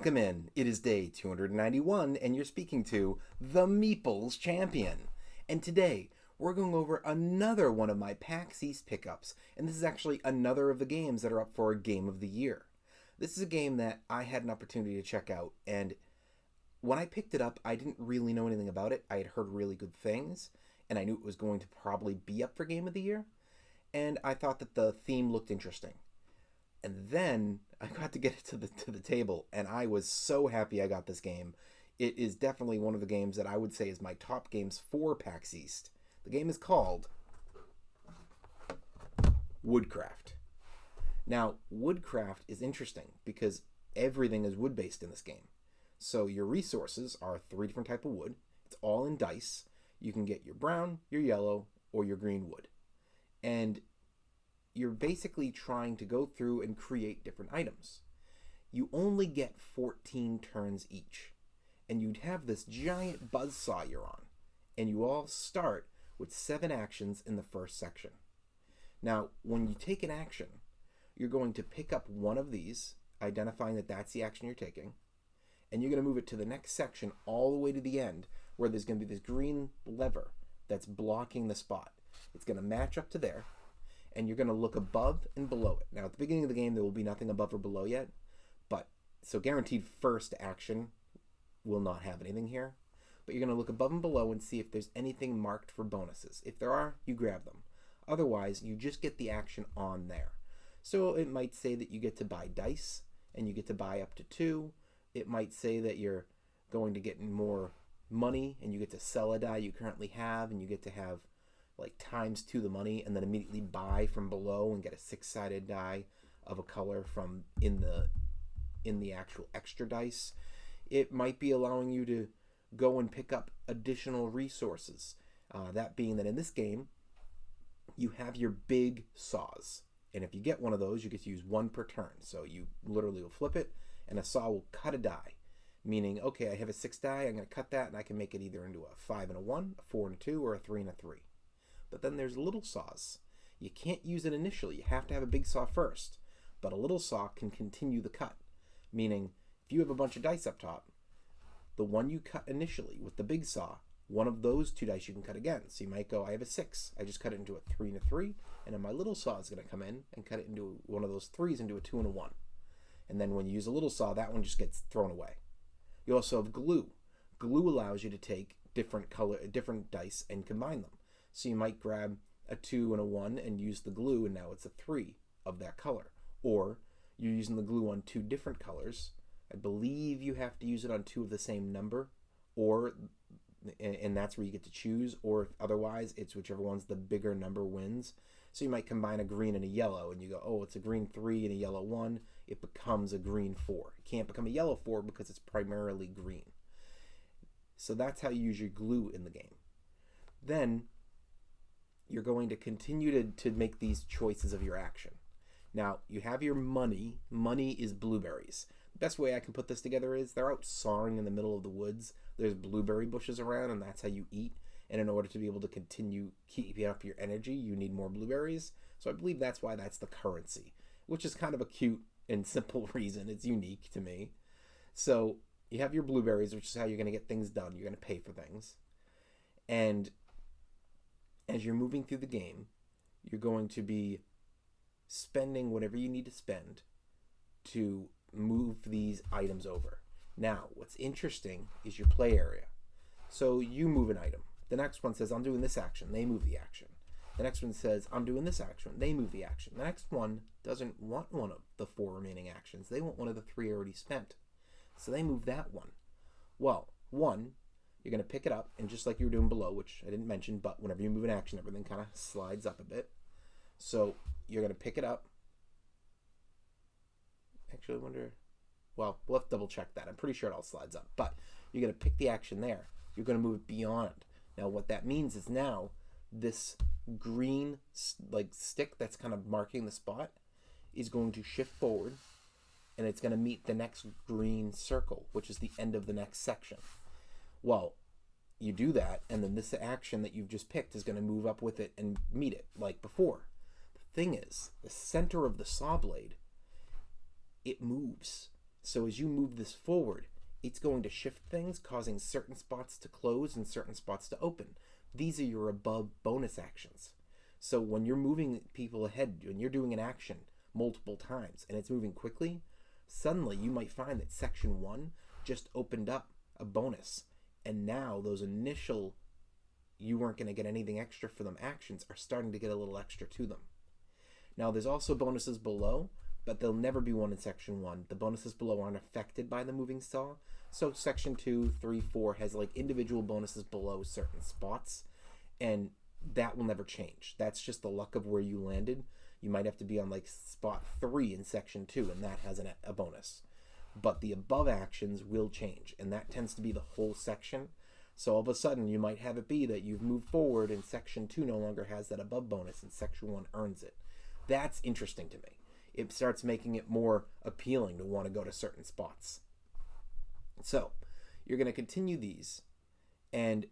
Welcome in. It is day 291, and you're speaking to the Meeples Champion. And today, we're going over another one of my PAX East pickups, and this is actually another of the games that are up for a Game of the Year. This is a game that I had an opportunity to check out, and when I picked it up, I didn't really know anything about it. I had heard really good things, and I knew it was going to probably be up for Game of the Year, and I thought that the theme looked interesting. And then I got to get it to the table, and I was so happy I got this game. It is definitely one of the games that I would say is my top games for PAX East. The game is called Woodcraft. Now, Woodcraft is interesting because everything is wood-based in this game. So your resources are 3 different types of wood. It's all in dice. You can get your brown, your yellow, or your green wood. And you're basically trying to go through and create different items. You only get 14 turns each. And you'd have this giant buzzsaw you're on. And you all start with 7 actions in the first section. Now, when you take an action, you're going to pick up one of these, identifying that that's the action you're taking, and you're going to move it to the next section all the way to the end, where there's going to be this green lever that's blocking the spot. It's going to match up to there, and you're going to look above and below it. Now, at the beginning of the game, there will be nothing above or below yet, but so guaranteed first action will not have anything here. But you're going to look above and below and see if there's anything marked for bonuses. If there are, you grab them. Otherwise, you just get the action on there. So it might say that you get to buy dice, and you get to buy up to 2. It might say that you're going to get more money, and you get to sell a die you currently have, and you get to have like times 2 the money, and then immediately buy from below and get a 6-sided die of a color from in the actual extra dice. It might be allowing you to go and pick up additional resources. That being that in this game, you have your big saws. And if you get one of those, you get to use 1 per turn. So you literally will flip it, and a saw will cut a die. Meaning, okay, I have a 6 die, I'm going to cut that, and I can make it either into a 5 and a 1, a 4 and a 2, or a 3 and a 3. But then there's little saws. You can't use it initially. You have to have a big saw first. But a little saw can continue the cut. Meaning, if you have a bunch of dice up top, the one you cut initially with the big saw, one of those 2 dice you can cut again. So you might go, I have a 6. I just cut it into a 3 and a 3. And then my little saw is going to come in and cut it into one of those 3s into a 2 and a 1. And then when you use a little saw, that one just gets thrown away. You also have glue. Glue allows you to take different dice and combine them. So you might grab a 2 and a 1 and use the glue, and now it's a 3 of that color. Or you're using the glue on 2 different colors. I believe you have to use it on 2 of the same number, and that's where you get to choose, or otherwise it's whichever one's the bigger number wins. So you might combine a green and a yellow, and you go, oh, it's a green 3 and a yellow 1. It becomes a green 4. It can't become a yellow 4 because it's primarily green. So that's how you use your glue in the game. Then you're going to continue to make these choices of your action. Now, you have your money. Money is blueberries. The best way I can put this together is they're out sawing in the middle of the woods. There's blueberry bushes around, and that's how you eat. And in order to be able to continue keeping up your energy, you need more blueberries. So I believe that's why that's the currency, which is kind of a cute and simple reason. It's unique to me. So you have your blueberries, which is how you're going to get things done. You're going to pay for things. And as you're moving through the game, you're going to be spending whatever you need to spend to move these items over. Now, what's interesting is your play area. So you move an item. The next one says, I'm doing this action. They move the action. The next one says, I'm doing this action. They move the action. The next one doesn't want one of the 4 remaining actions. They want one of the 3 already spent. So they move that one. Well, one, you're going to pick it up, and just like you were doing below, which I didn't mention, but whenever you move an action, everything kind of slides up a bit. So you're going to pick it up. Actually, I wonder, well, we'll have to double check that. I'm pretty sure it all slides up, but you're going to pick the action there. You're going to move it beyond. Now, what that means is now this green stick that's kind of marking the spot is going to shift forward, and it's going to meet the next green circle, which is the end of the next section. Well, you do that, and then this action that you've just picked is going to move up with it and meet it like before. The thing is, the center of the saw blade, it moves. So as you move this forward, it's going to shift things, causing certain spots to close and certain spots to open. These are your above bonus actions. So when you're moving people ahead, when you're doing an action multiple times and it's moving quickly, suddenly you might find that section 1 just opened up a bonus. And now those initial, you weren't going to get anything extra for them actions are starting to get a little extra to them. Now there's also bonuses below, but there'll never be one in section 1. The bonuses below aren't affected by the moving saw. So section 2, 3, 4 has like individual bonuses below certain spots, and that will never change. That's just the luck of where you landed. You might have to be on like spot 3 in section 2, and that has a bonus. But the above actions will change, and that tends to be the whole section. So all of a sudden, you might have it be that you've moved forward and section 2 no longer has that above bonus, and section 1 earns it. That's interesting to me. It starts making it more appealing to want to go to certain spots. So you're going to continue these, and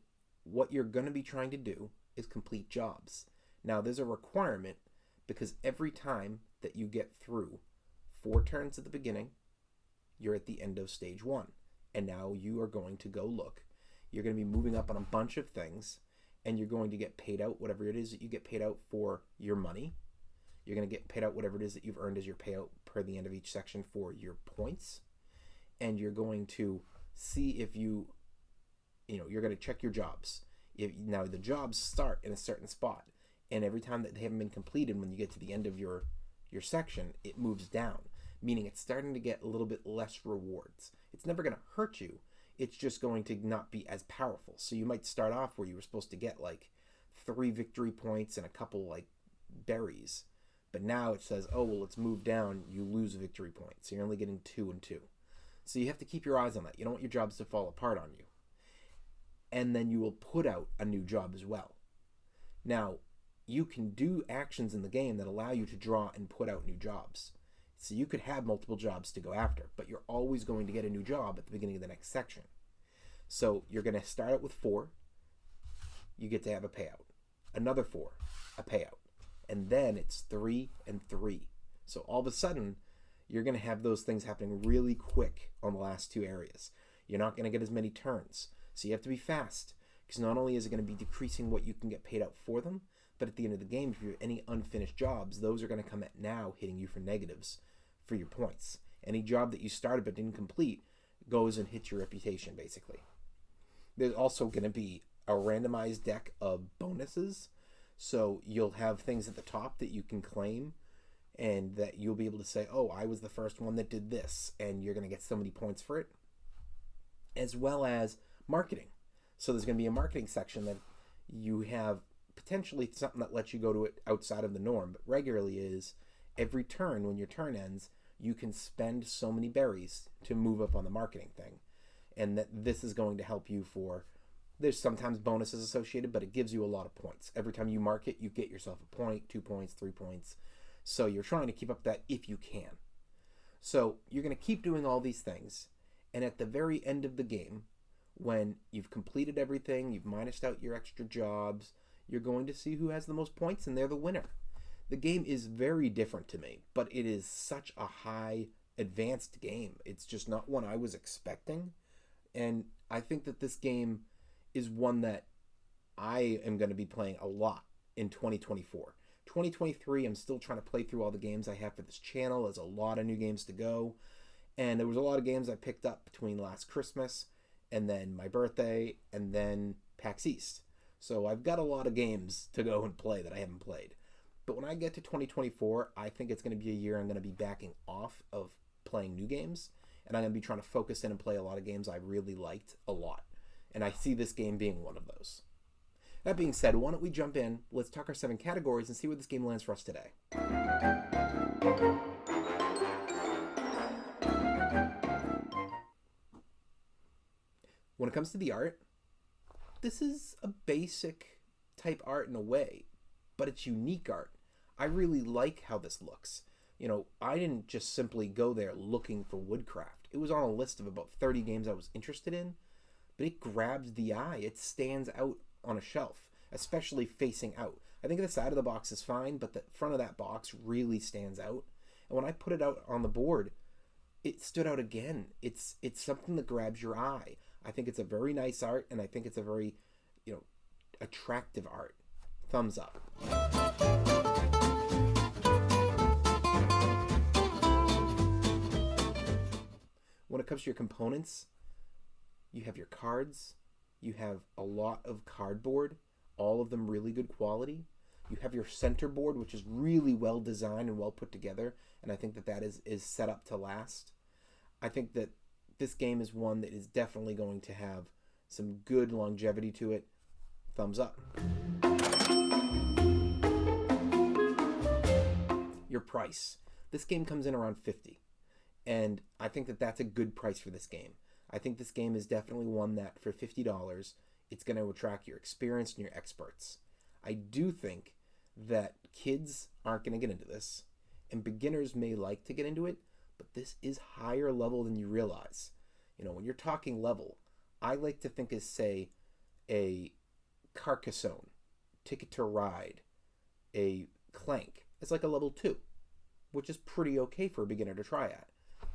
what you're going to be trying to do is complete jobs. Now there's a requirement, because every time that you get through 4 turns at the beginning, you're at the end of stage 1. And now you are going to go look. You're going to be moving up on a bunch of things, and you're going to get paid out whatever it is that you get paid out for your money. You're going to get paid out whatever it is that you've earned as your payout per the end of each section for your points. And you're going to see if you're going to check your jobs. Now the jobs start in a certain spot, and every time that they haven't been completed, when you get to the end of your section, it moves down, meaning it's starting to get a little bit less rewards. It's never going to hurt you. It's just going to not be as powerful. So you might start off where you were supposed to get like 3 victory points and a couple like berries. But now it says, oh, well, it's moved down. You lose a victory point. So you're only getting 2 and 2. So you have to keep your eyes on that. You don't want your jobs to fall apart on you. And then you will put out a new job as well. Now, you can do actions in the game that allow you to draw and put out new jobs. So you could have multiple jobs to go after, but you're always going to get a new job at the beginning of the next section. So you're going to start out with 4. You get to have a payout. Another 4, a payout. And then it's 3 and 3. So all of a sudden, you're going to have those things happening really quick on the last 2 areas. You're not going to get as many turns. So you have to be fast, because not only is it going to be decreasing what you can get paid out for them, but at the end of the game, if you have any unfinished jobs, those are going to come at now hitting you for negatives for your points. Any job that you started but didn't complete goes and hits your reputation, basically. There's also going to be a randomized deck of bonuses. So you'll have things at the top that you can claim, and that you'll be able to say, oh, I was the first one that did this, and you're going to get so many points for it. As well as marketing. So there's going to be a marketing section that you have potentially something that lets you go to it outside of the norm, but regularly is every turn, when your turn ends, you can spend so many berries to move up on the marketing thing. And that this is going to help you for, there's sometimes bonuses associated, but it gives you a lot of points. Every time you market, you get yourself a point, 2 points, 3 points. So you're trying to keep up that if you can. So you're going to keep doing all these things. And at the very end of the game, when you've completed everything, you've minused out your extra jobs, you're going to see who has the most points, and they're the winner. The game is very different to me, but it is such a high advanced game. It's just not one I was expecting. And I think that this game is one that I am going to be playing a lot in 2024. 2023, I'm still trying to play through all the games I have for this channel. There's a lot of new games to go. And there was a lot of games I picked up between last Christmas and then my birthday and then PAX East. So I've got a lot of games to go and play that I haven't played. But when I get to 2024, I think it's going to be a year I'm going to be backing off of playing new games. And I'm going to be trying to focus in and play a lot of games I really liked a lot. And I see this game being one of those. That being said, why don't we jump in, let's talk our 7 categories and see where this game lands for us today. When it comes to the art, this is a basic type art in a way, but it's unique art. I really like how this looks. You know, I didn't just simply go there looking for Woodcraft. It was on a list of about 30 games I was interested in, but it grabs the eye. It stands out on a shelf, especially facing out. I think the side of the box is fine, but the front of that box really stands out. And when I put it out on the board, it stood out again. It's something that grabs your eye. I think it's a very nice art, and I think it's a very, you know, attractive art. Thumbs up. When it comes to your components, you have your cards, you have a lot of cardboard, all of them really good quality. You have your center board, which is really well designed and well put together, and I think that is set up to last. I think that this game is one that is definitely going to have some good longevity to it. Thumbs up. Your price. This game comes in around $50, and I think that that's a good price for this game. I think this game is definitely one that for $50, it's going to attract your experienced and your experts. I do think that kids aren't going to get into this, and beginners may like to get into it, but this is higher level than you realize. You know, when you're talking level, I like to think as, say, a Carcassonne, Ticket to Ride, a Clank. It's like a level 2, which is pretty okay for a beginner to try at.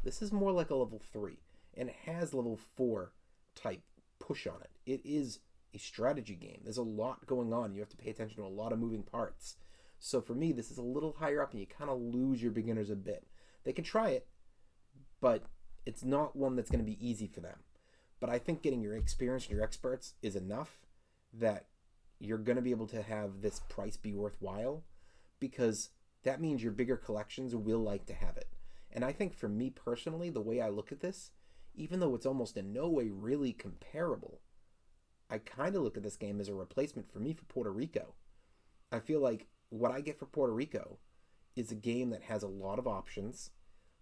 This is more like a level 3, and it has level 4 type push on it. It is a strategy game. There's a lot going on. You have to pay attention to a lot of moving parts. So for me, this is a little higher up, and you kind of lose your beginners a bit. They can try it, but it's not one that's going to be easy for them. But I think getting your experience and your experts is enough that you're going to be able to have this price be worthwhile, because that means your bigger collections will like to have it. And I think for me personally, the way I look at this, even though it's almost in no way really comparable, I kind of look at this game as a replacement for me for Puerto Rico. I feel like what I get for Puerto Rico is a game that has a lot of options,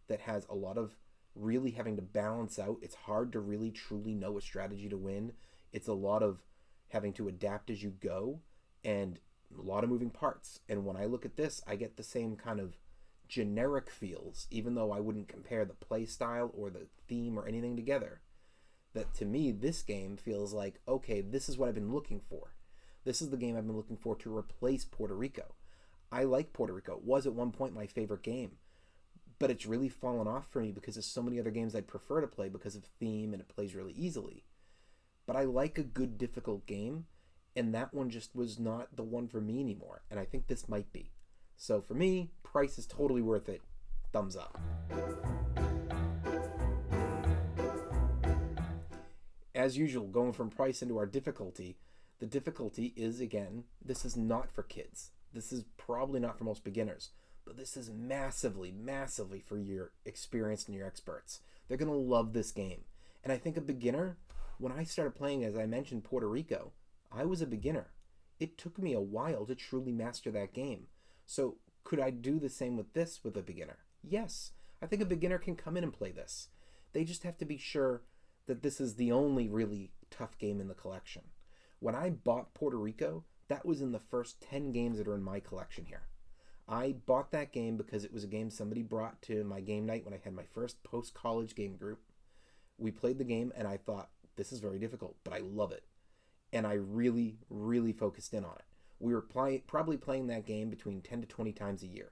that has a lot of really having to balance out. It's hard to really truly know a strategy to win. It's a lot of having to adapt as you go, and a lot of moving parts. And when I look at this, I get the same kind of generic feels, even though I wouldn't compare the play style or the theme or anything together. That to me, this game feels like, okay, this is what I've been looking for. This is the game I've been looking for to replace Puerto Rico. I like Puerto Rico. It was at one point my favorite game, but it's really fallen off for me because there's so many other games I'd prefer to play because of theme, and it plays really easily. But I like a good, difficult game, and that one just was not the one for me anymore, and I think this might be. So for me, price is totally worth it. Thumbs up. As usual, going from price into our difficulty, the difficulty is, again, this is not for kids. This is probably not for most beginners, but this is massively, massively for your experienced and your experts. They're going to love this game. And I think a beginner, when I started playing, as I mentioned, Puerto Rico, I was a beginner. It took me a while to truly master that game. So could I do the same with this with a beginner? Yes. I think a beginner can come in and play this. They just have to be sure that this is the only really tough game in the collection. When I bought Puerto Rico, that was in the first 10 games that are in my collection here. I bought that game because it was a game somebody brought to my game night when I had my first post-college game group. We played the game, and I thought, this is very difficult, but I love it. And I really, really focused in on it. We were probably playing that game between 10 to 20 times a year.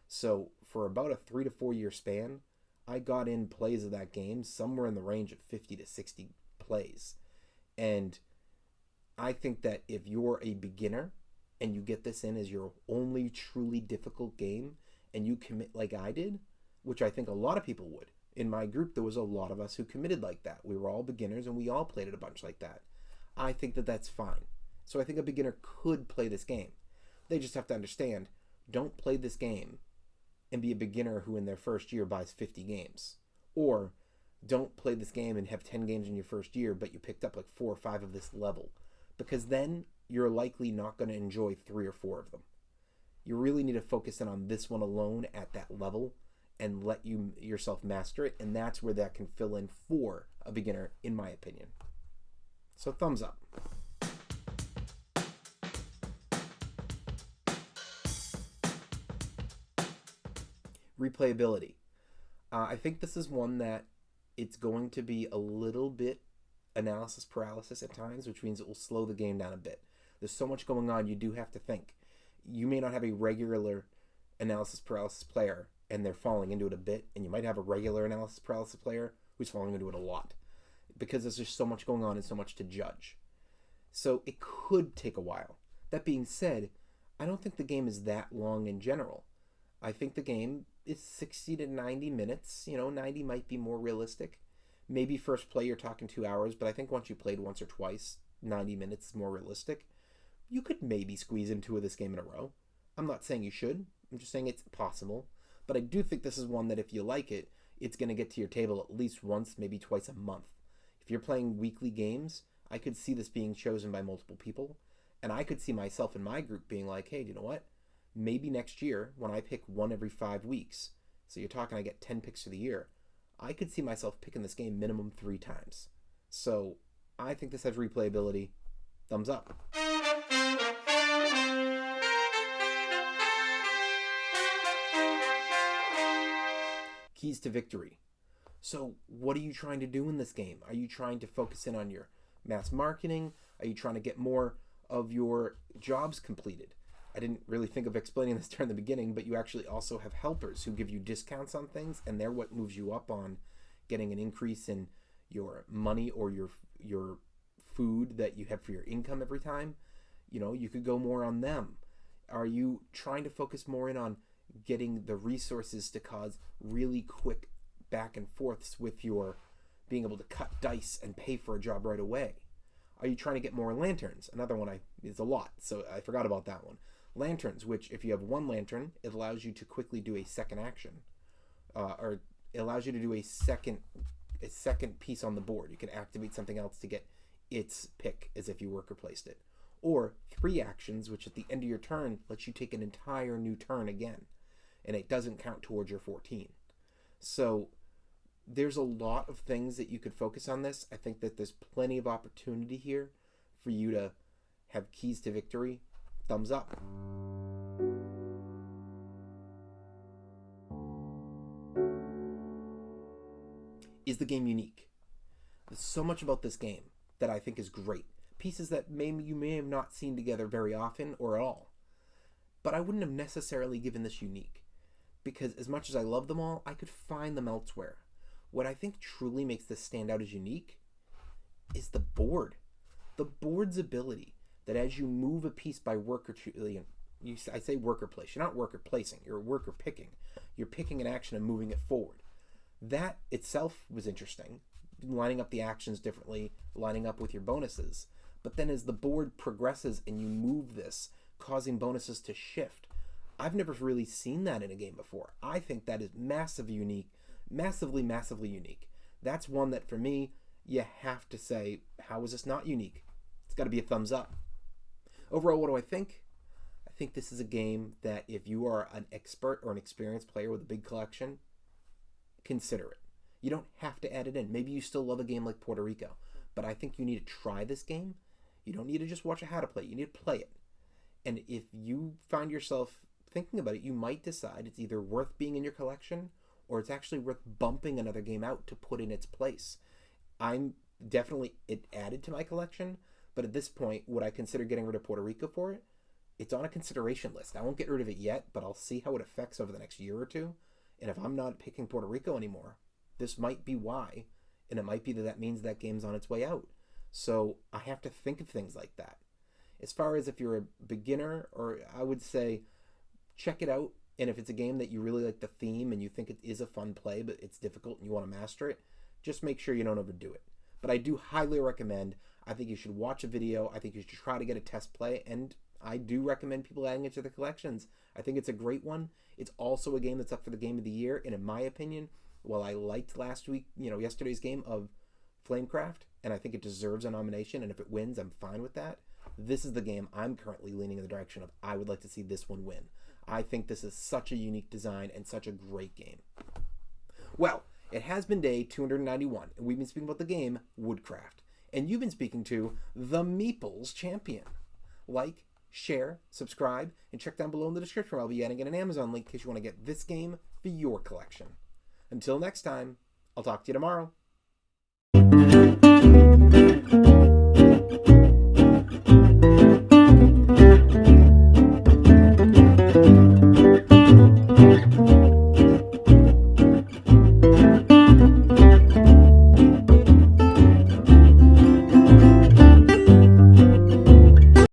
So for about a 3 to 4 year span, I got in plays of that game somewhere in the range of 50 to 60 plays. And I think that if you're a beginner and you get this in as your only truly difficult game, and you commit like I did, which I think a lot of people would. In my group, there was a lot of us who committed like that. We were all beginners, and we all played it a bunch like that. I think that that's fine. So I think a beginner could play this game. They just have to understand, don't play this game and be a beginner who in their first year buys 50 games. Or don't play this game and have 10 games in your first year, but you picked up like 4 or 5 of this level. Because then you're likely not going to enjoy 3 or 4 of them. You really need to focus in on this one alone at that level and let yourself master it. And that's where that can fill in for a beginner, in my opinion. So thumbs up. Replayability. I think this is one that it's going to be a little bit analysis paralysis at times, which means it will slow the game down a bit. There's so much going on, you do have to think. You may not have a regular analysis paralysis player and they're falling into it a bit, and you might have a regular analysis paralysis player who's falling into it a lot because there's just so much going on and so much to judge. So it could take a while. That being said, I don't think the game is that long in general. I think the game is 60 to 90 minutes. 90 might be more realistic. Maybe first play you're talking 2 hours, but I think once you played once or twice, 90 minutes is more realistic. You could maybe squeeze in 2 of this game in a row. I'm not saying you should. I'm just saying it's possible. But I do think this is one that if you like it, it's going to get to your table at least once, maybe twice a month. If you're playing weekly games, I could see this being chosen by multiple people. And I could see myself in my group being like, hey, you know what? Maybe next year, when I pick one every 5 weeks, so you're talking I get 10 picks for the year, I could see myself picking this game minimum 3 times. So I think this has replayability. Thumbs up. Keys to victory. So what are you trying to do in this game? Are you trying to focus in on your mass marketing? Are you trying to get more of your jobs completed? I didn't really think of explaining this during the beginning, but you actually also have helpers who give you discounts on things, and they're what moves you up on getting an increase in your money or your food that you have for your income every time. You could go more on them. Are you trying to focus more in on getting the resources to cause really quick back and forths with your being able to cut dice and pay for a job right away? Are you trying to get more lanterns? Another one is a lot, so I forgot about that one. Lanterns, which if you have 1 lantern, it allows you to quickly do a second action, or it allows you to do a second piece on the board. You can activate something else to get its pick as if you worker placed it. Or 3 actions, which at the end of your turn lets you take an entire new turn again, and it doesn't count towards your 14. So there's a lot of things that you could focus on this. I think that there's plenty of opportunity here for you to have keys to victory. Thumbs up. Is the game unique? There's so much about this game that I think is great. Pieces that you may have not seen together very often or at all. But I wouldn't have necessarily given this unique, because as much as I love them all, I could find them elsewhere. What I think truly makes this stand out as unique is the board. The board's ability that as you move a piece by worker, I say worker place. You're not worker placing. You're worker picking. You're picking an action and moving it forward. That itself was interesting, lining up the actions differently, lining up with your bonuses. But then as the board progresses and you move this, causing bonuses to shift, I've never really seen that in a game before. I think that is massively unique. That's one that for me, you have to say, how is this not unique? It's got to be a thumbs up. Overall, what do I think? I think this is a game that if you are an expert or an experienced player with a big collection, consider it. You don't have to add it in. Maybe you still love a game like Puerto Rico, but I think you need to try this game. You don't need to just watch how to play it. You need to play it. And if you find yourself thinking about it, you might decide it's either worth being in your collection or it's actually worth bumping another game out to put in its place. I'm definitely it added to my collection, but at this point, would I consider getting rid of Puerto Rico for it? It's on a consideration list. I won't get rid of it yet, but I'll see how it affects over the next year or two. And if I'm not picking Puerto Rico anymore, this might be why. And it might be that means that game's on its way out. So I have to think of things like that. As far as if you're a beginner, or I would say check it out. And if it's a game that you really like the theme and you think it is a fun play, but it's difficult and you want to master it, just make sure you don't overdo it. But I do highly recommend, I think you should watch a video. I think you should try to get a test play. And I do recommend people adding it to their collections. I think it's a great one. It's also a game that's up for the game of the year. And in my opinion, while I liked yesterday's game of Flamecraft, and I think it deserves a nomination, and if it wins, I'm fine with that. This is the game I'm currently leaning in the direction of. I would like to see this one win. I think this is such a unique design and such a great game. Well, it has been day 291, and we've been speaking about the game Woodcraft. And you've been speaking to the Meeples Champion. Like, share, subscribe, and check down below in the description where I'll be adding in an Amazon link in case you want to get this game for your collection. Until next time, I'll talk to you tomorrow.